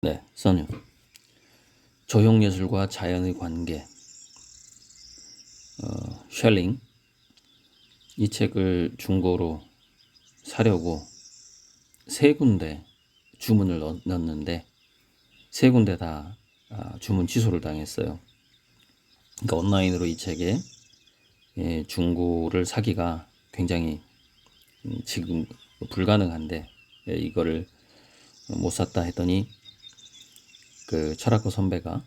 네, 선유. 조형예술과 자연의 관계, 쉘링. 이 책을 중고로 사려고 세 군데 주문을 넣었는데 세 군데 다 주문 취소를 당했어요. 그러니까 온라인으로 이 책의 중고를 사기가 굉장히 지금 불가능한데 이거를 못 샀다 했더니 그 철학과 선배가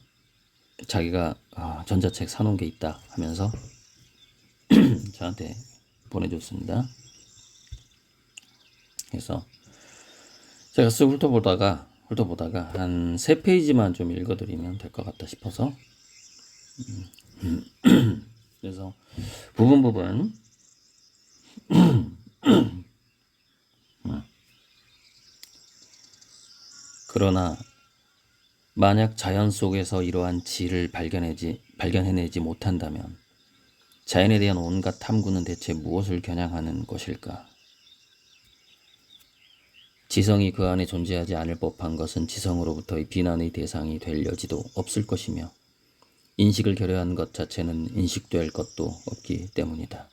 자기가 전자책 사놓은 게 있다 하면서 저한테 보내줬습니다. 그래서 제가 쓱 훑어보다가 한 3페이지만 좀 읽어드리면 될 것 같다 싶어서 그래서 부분 그러나 만약 자연 속에서 이러한 질을 발견해내지 못한다면 자연에 대한 온갖 탐구는 대체 무엇을 겨냥하는 것일까? 지성이 그 안에 존재하지 않을 법한 것은 지성으로부터의 비난의 대상이 될 여지도 없을 것이며 인식을 결여한 것 자체는 인식될 것도 없기 때문이다.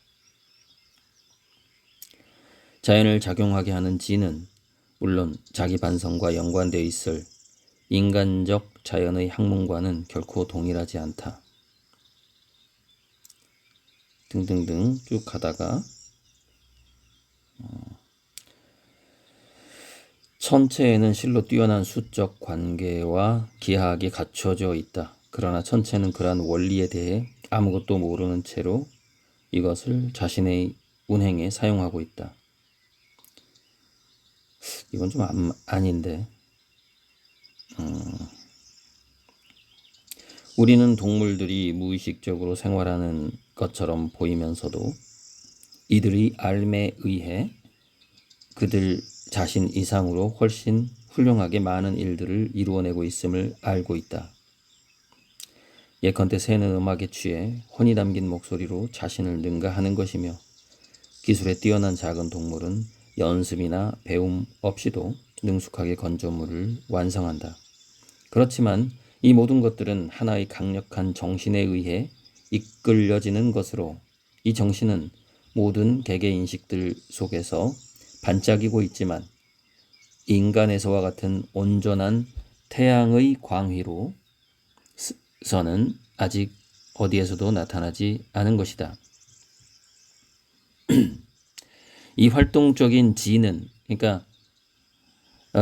자연을 작용하게 하는 지는 물론 자기 반성과 연관되어 있을 인간적 자연의 학문과는 결코 동일하지 않다. 등등등 쭉 가다가 천체에는 실로 뛰어난 수적 관계와 기하학이 갖춰져 있다. 그러나 천체는 그러한 원리에 대해 아무것도 모르는 채로 이것을 자신의 운행에 사용하고 있다. 이건 좀 아닌데. 우리는 동물들이 무의식적으로 생활하는 것처럼 보이면서도 이들의 알매 의해 그들 자신 이상으로 훨씬 훌륭하게 많은 일들을 이루어내고 있음을 알고 있다. 예컨대 새는 음악에 취해 혼이 담긴 목소리로 자신을 능가하는 것이며 기술에 뛰어난 작은 동물은 연습이나 배움 없이도 능숙하게 건조물을 완성한다. 그렇지만 이 모든 것들은 하나의 강력한 정신에 의해 이끌려지는 것으로 이 정신은 모든 개개 인식들 속에서 반짝이고 있지만 인간에서와 같은 온전한 태양의 광휘로서는 아직 어디에서도 나타나지 않은 것이다. 이 활동적인 지는, 그러니까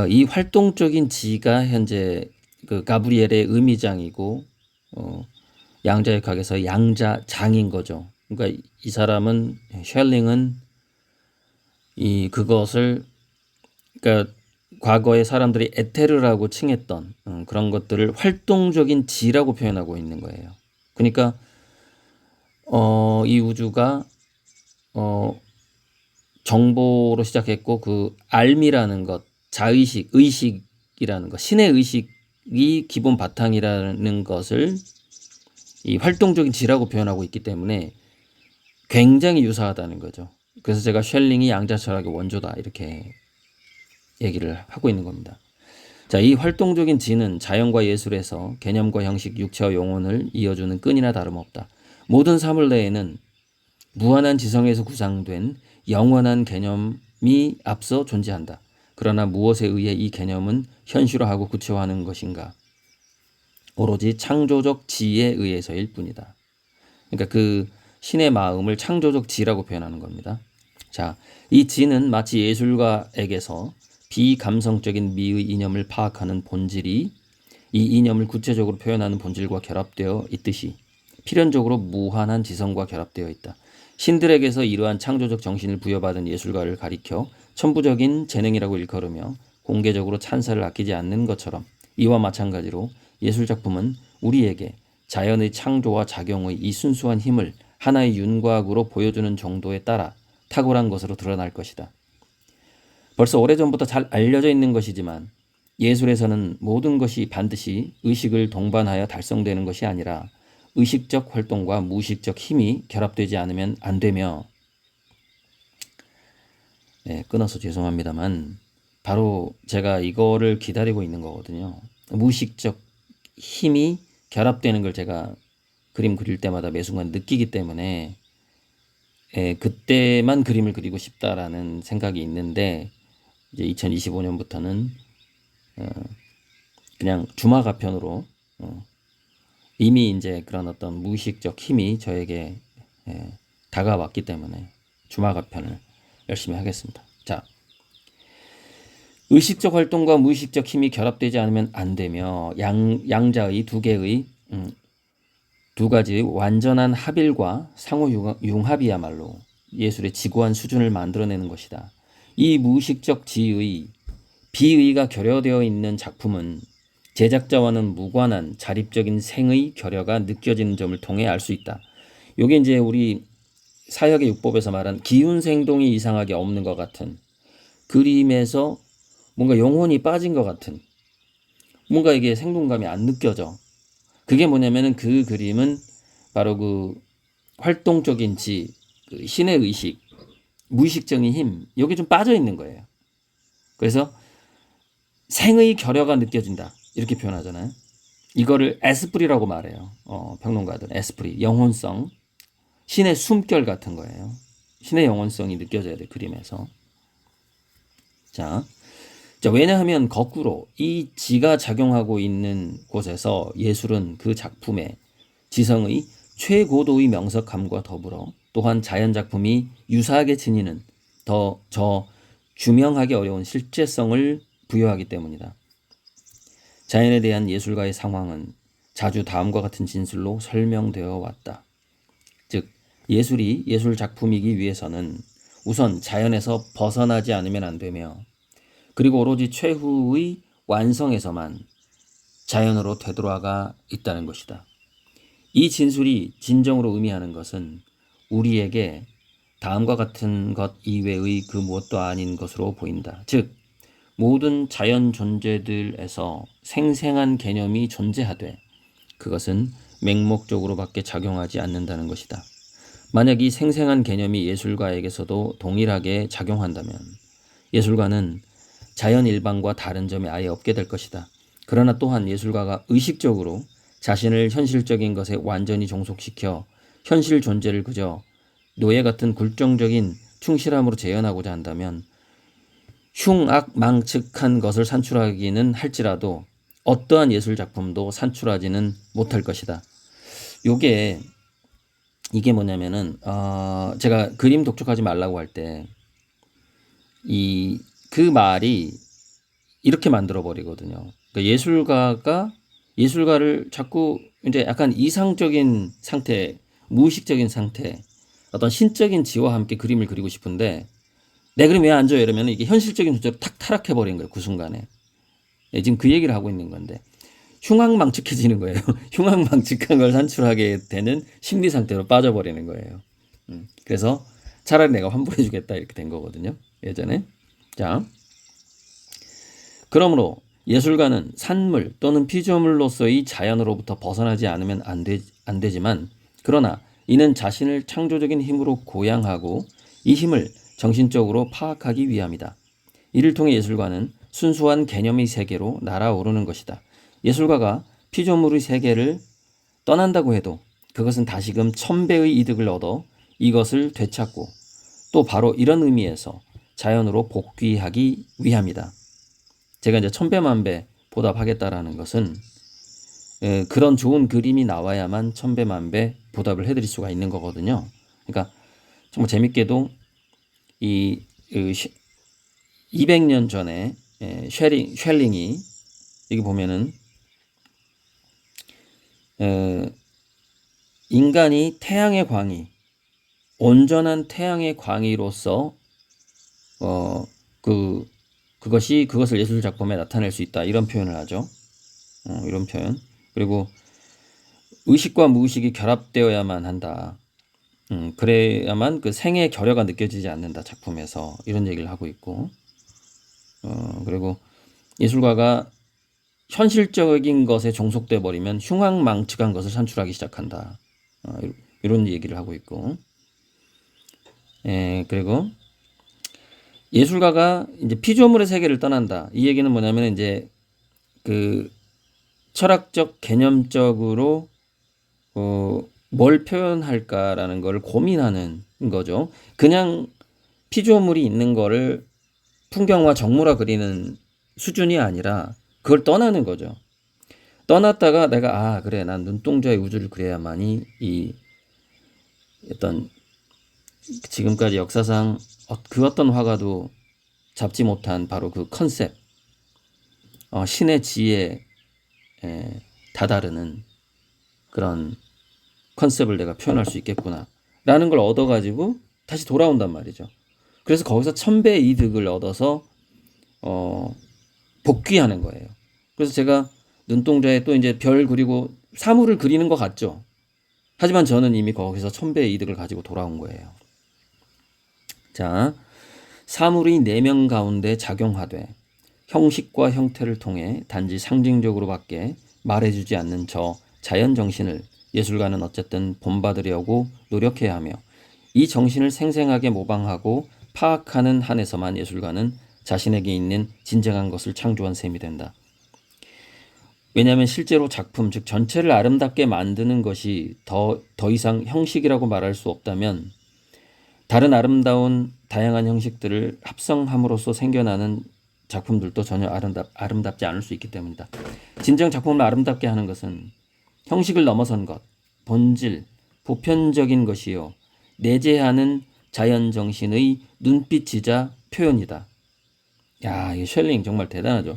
이 활동적인 지가 현재 그 가브리엘의 의미장이고 양자의 각에서 양자장인 거죠. 그러니까 이 사람은 쉘링은 그것을 그러니까 과거에 사람들이 에테르라고 칭했던 그런 것들을 활동적인 지라고 표현하고 있는 거예요. 그러니까 이 우주가 정보로 시작했고 그 알미라는 것, 자의식, 의식이라는 것, 신의 의식이 기본 바탕이라는 것을 이 활동적인 지라고 표현하고 있기 때문에 굉장히 유사하다는 거죠. 그래서 제가 쉘링이 양자철학의 원조다 이렇게 얘기를 하고 있는 겁니다. 자, 이 활동적인 지는 자연과 예술에서 개념과 형식, 육체와 영혼을 이어주는 끈이나 다름없다. 모든 사물 내에는 무한한 지성에서 구상된 영원한 개념이 앞서 존재한다. 그러나 무엇에 의해 이 개념은 현실화하고 구체화하는 것인가? 오로지 창조적 지에 의해서일 뿐이다. 그러니까 그 신의 마음을 창조적 지라고 표현하는 겁니다. 자, 이 지는 마치 예술가에게서 비감성적인 미의 이념을 파악하는 본질이 이 이념을 구체적으로 표현하는 본질과 결합되어 있듯이 필연적으로 무한한 지성과 결합되어 있다. 신들에게서 이러한 창조적 정신을 부여받은 예술가를 가리켜 천부적인 재능이라고 일컬으며 공개적으로 찬사를 아끼지 않는 것처럼 이와 마찬가지로 예술작품은 우리에게 자연의 창조와 작용의 이 순수한 힘을 하나의 윤곽으로 보여주는 정도에 따라 탁월한 것으로 드러날 것이다. 벌써 오래전부터 잘 알려져 있는 것이지만 예술에서는 모든 것이 반드시 의식을 동반하여 달성되는 것이 아니라 의식적 활동과 무의식적 힘이 결합되지 않으면 안 되며 끊어서 죄송합니다만 바로 제가 이거를 기다리고 있는 거거든요. 무의식적 힘이 결합되는 걸 제가 그림 그릴 때마다 매 순간 느끼기 때문에 그때만 그림을 그리고 싶다라는 생각이 있는데 이제 2025년부터는 그냥 주마가편으로 이미 이제 그런 어떤 무의식적 힘이 저에게 다가왔기 때문에 주마가편을 열심히 하겠습니다. 자, 의식적 활동과 무의식적 힘이 결합되지 않으면 안 되며 양자의 두 가지의 완전한 합일과 상호 융합이야말로 예술의 지고한 수준을 만들어내는 것이다. 이 무의식적 비의가 결여되어 있는 작품은 제작자와는 무관한 자립적인 생의 결여가 느껴지는 점을 통해 알 수 있다. 요게 이제 우리 사역의 육법에서 말한 기운생동이 이상하게 없는 것 같은, 그림에서 뭔가 영혼이 빠진 것 같은, 뭔가 이게 생동감이 안 느껴져. 그게 뭐냐면은 그 그림은 바로 그 활동적인 지, 그 신의 의식, 무의식적인 힘, 여기 좀 빠져 있는 거예요. 그래서 생의 결여가 느껴진다, 이렇게 표현하잖아요. 이거를 에스프리라고 말해요. 평론가들은 에스프리, 영혼성, 신의 숨결 같은 거예요. 신의 영혼성이 느껴져야 돼, 그림에서. 자, 왜냐하면 거꾸로 이 지가 작용하고 있는 곳에서 예술은 그 작품의 지성의 최고도의 명석함과 더불어 또한 자연 작품이 유사하게 지니는 저 규명하기 어려운 실제성을 부여하기 때문이다. 자연에 대한 예술가의 상황은 자주 다음과 같은 진술로 설명되어 왔다. 즉, 예술이 예술 작품이기 위해서는 우선 자연에서 벗어나지 않으면 안 되며, 그리고 오로지 최후의 완성에서만 자연으로 되돌아가 있다는 것이다. 이 진술이 진정으로 의미하는 것은 우리에게 다음과 같은 것 이외의 그 무엇도 아닌 것으로 보인다. 즉, 모든 자연 존재들에서 생생한 개념이 존재하되 그것은 맹목적으로밖에 작용하지 않는다는 것이다. 만약 이 생생한 개념이 예술가에게서도 동일하게 작용한다면 예술가는 자연 일반과 다른 점이 아예 없게 될 것이다. 그러나 또한 예술가가 의식적으로 자신을 현실적인 것에 완전히 종속시켜 현실 존재를 그저 노예 같은 굴종적인 충실함으로 재현하고자 한다면 흉악망측한 것을 산출하기는 할지라도 어떠한 예술 작품도 산출하지는 못할 것이다. 이게 뭐냐면은 제가 그림 독촉하지 말라고 할 때 그 말이 이렇게 만들어 버리거든요. 그러니까 예술가를 자꾸 이제 약간 이상적인 상태, 무의식적인 상태, 어떤 신적인 지와 함께 그림을 그리고 싶은데 내 그림 왜 안 줘요? 이러면 이게 현실적인 존재로 탁 타락해 버린 거예요. 그 순간에. 지금 그 얘기를 하고 있는 건데 흉악망측해지는 거예요. 흉악망측한 걸 산출하게 되는 심리 상태로 빠져버리는 거예요. 그래서 차라리 내가 환불해 주겠다 이렇게 된 거거든요. 예전에. 자, 그러므로 예술가는 산물 또는 피조물로서의 자연으로부터 벗어나지 않으면 안 되지만, 그러나 이는 자신을 창조적인 힘으로 고양하고 이 힘을 정신적으로 파악하기 위함이다. 이를 통해 예술가는 순수한 개념의 세계로 날아오르는 것이다. 예술가가 피조물의 세계를 떠난다고 해도 그것은 다시금 1000배의 이득을 얻어 이것을 되찾고 또 바로 이런 의미에서 자연으로 복귀하기 위함이다. 제가 이제 1000배만배 보답하겠다라는 것은 그런 좋은 그림이 나와야만 1000배만배 보답을 해드릴 수가 있는 거거든요. 그러니까 정말 재밌게도 200년 전에 쉘링이 여기 보면은 인간이 태양의 광이, 온전한 태양의 광이로서 그것을 예술 작품에 나타낼 수 있다, 이런 표현을 하죠. 이런 표현. 그리고 의식과 무의식이 결합되어야만 한다. 그래야만 그 생의 결여가 느껴지지 않는다, 작품에서, 이런 얘기를 하고 있고, 그리고 예술가가 현실적인 것에 종속돼 버리면 흉악망측한 것을 산출하기 시작한다. 이런 얘기를 하고 있고, 그리고 예술가가 이제 피조물의 세계를 떠난다. 이 얘기는 뭐냐면 이제 그 철학적 개념적으로 뭘 표현할까라는 걸 고민하는 거죠. 그냥 피조물이 있는 거를 풍경화 정물화 그리는 수준이 아니라 그걸 떠나는 거죠. 떠났다가 내가 그래 난 눈동자의 우주를 그려야만이 이 어떤 지금까지 역사상 그 어떤 화가도 잡지 못한 바로 그 컨셉, 신의 지혜에 다다르는 그런 컨셉을 내가 표현할 수 있겠구나 라는 걸 얻어가지고 다시 돌아온단 말이죠. 그래서 거기서 1000배의 이득을 얻어서 복귀하는 거예요. 그래서 제가 눈동자에 또 이제 별 그리고 사물을 그리는 것 같죠. 하지만 저는 이미 거기서 1000배의 이득을 가지고 돌아온 거예요. 자, 사물이 4명 가운데 작용하되 형식과 형태를 통해 단지 상징적으로밖에 말해주지 않는 저 자연 정신을 예술가는 어쨌든 본받으려고 노력해야 하며 이 정신을 생생하게 모방하고 파악하는 한에서만 예술가는 자신에게 있는 진정한 것을 창조한 셈이 된다. 왜냐하면 실제로 작품, 즉 전체를 아름답게 만드는 것이 더 이상 형식이라고 말할 수 없다면 다른 아름다운 다양한 형식들을 합성함으로써 생겨나는 작품들도 전혀 아름답지 않을 수 있기 때문이다. 진정 작품을 아름답게 하는 것은 형식을 넘어선 것, 본질, 보편적인 것이요 내재하는 자연 정신의 눈빛이자 표현이다. 야, 이 쉘링 정말 대단하죠.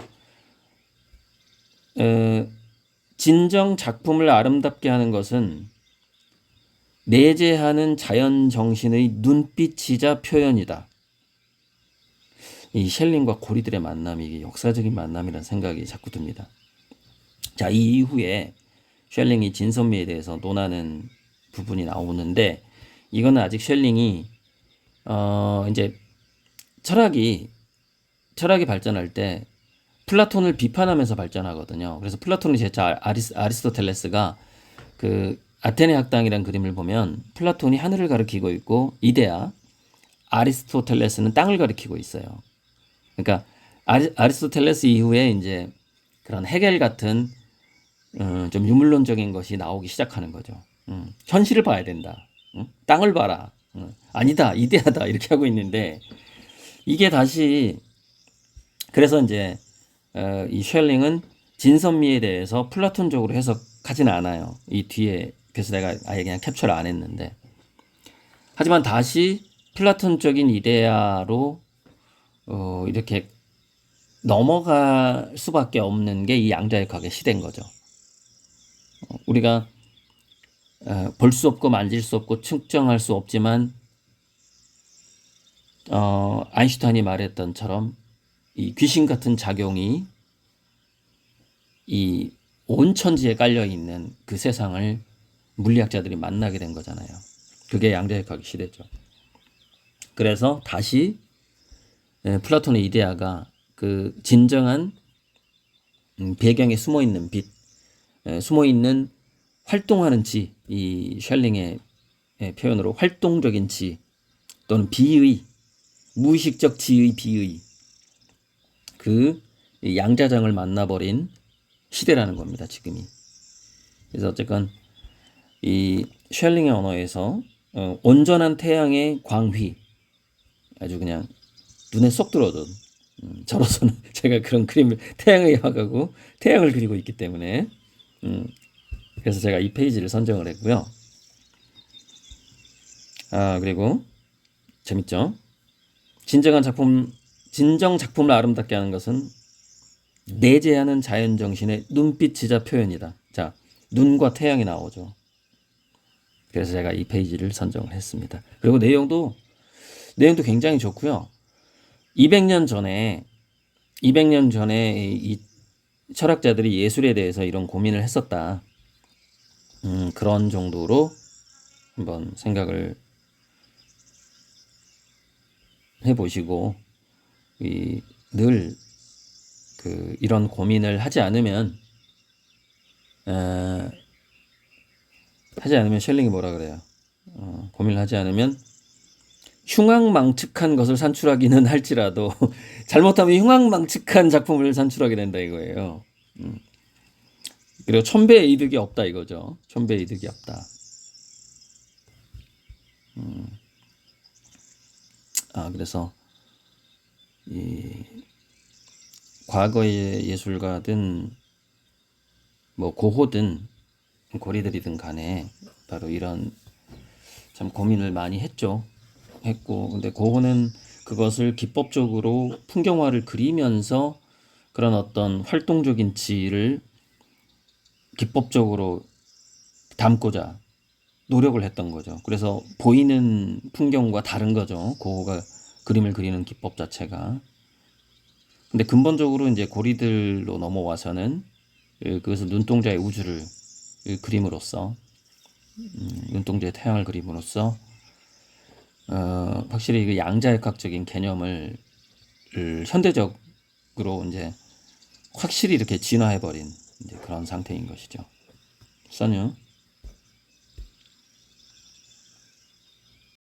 진정 작품을 아름답게 하는 것은 내재하는 자연 정신의 눈빛이자 표현이다. 이 쉘링과 고리들의 만남이 이게 역사적인 만남이라는 생각이 자꾸 듭니다. 자, 이 이후에 쉘링이 진선미에 대해서 논하는 부분이 나오는데 이거는 아직 쉘링이 이제 철학이 발전할 때 플라톤을 비판하면서 발전하거든요. 그래서 플라톤의 제자 아리스토텔레스가 그 아테네 학당이라는 그림을 보면 플라톤이 하늘을 가리키고 있고 이데아 아리스토텔레스는 땅을 가리키고 있어요. 그러니까 아리스토텔레스 이후에 이제 그런 헤겔 같은 좀 유물론적인 것이 나오기 시작하는 거죠. 현실을 봐야 된다. 땅을 봐라. 아니다, 이데아다 이렇게 하고 있는데 이게 다시 그래서 이제 이 쉘링은 진선미에 대해서 플라톤적으로 해석하지는 않아요. 이 뒤에 그래서 내가 아예 그냥 캡처를 안 했는데 하지만 다시 플라톤적인 이데아로 이렇게 넘어갈 수밖에 없는 게 이 양자역학의 시대인 거죠. 우리가 볼 수 없고 만질 수 없고 측정할 수 없지만 아인슈타인이 말했던처럼 이 귀신 같은 작용이 이 온 천지에 깔려 있는 그 세상을 물리학자들이 만나게 된 거잖아요. 그게 양자역학의 시대죠. 그래서 다시 플라톤의 이데아가 그 진정한 배경에 숨어 있는 빛, 숨어 있는 활동하는 지, 이 쉘링의 표현으로 활동적인 지 또는 비의, 무의식적 지의 비의 그 양자장을 만나버린 시대라는 겁니다. 지금이. 그래서 어쨌건 이 쉘링의 언어에서 온전한 태양의 광휘 아주 그냥 눈에 쏙 들어오던 저로서는 제가 그런 그림을 태양의 화가고 태양을 그리고 있기 때문에 그래서 제가 이 페이지를 선정을 했고요. 그리고 재밌죠? 진정 작품을 아름답게 하는 것은 내재하는 자연 정신의 눈빛이자 표현이다. 자, 눈과 태양이 나오죠. 그래서 제가 이 페이지를 선정을 했습니다. 그리고 내용도 굉장히 좋고요. 200년 전에 이 철학자들이 예술에 대해서 이런 고민을 했었다. 그런 정도로 한번 생각을 해보시고 늘 이런 고민을 하지 않으면 쉘링이 뭐라 그래요? 고민을 하지 않으면 흉악망측한 것을 산출하기는 할지라도 잘못하면 흉악망측한 작품을 산출하게 된다 이거예요. 그리고 천배의 이득이 없다 이거죠. 천배의 이득이 없다. 그래서 이 과거의 예술가든 뭐 고호든 고리들이든 간에 바로 이런 참 고민을 많이 했고, 근데 고호는 그것을 기법적으로 풍경화를 그리면서 그런 어떤 활동적인 지를 기법적으로 담고자 노력을 했던 거죠. 그래서 보이는 풍경과 다른 거죠. 고호가 그림을 그리는 기법 자체가. 근데 근본적으로 이제 고리들로 넘어와서는 그것을 눈동자의 우주를 그림으로써 눈동자의 태양을 그림으로써 확실히 그 양자역학적인 개념을 현대적으로 이제 확실히 이렇게 진화해버린 이제 그런 상태인 것이죠. 써뉴.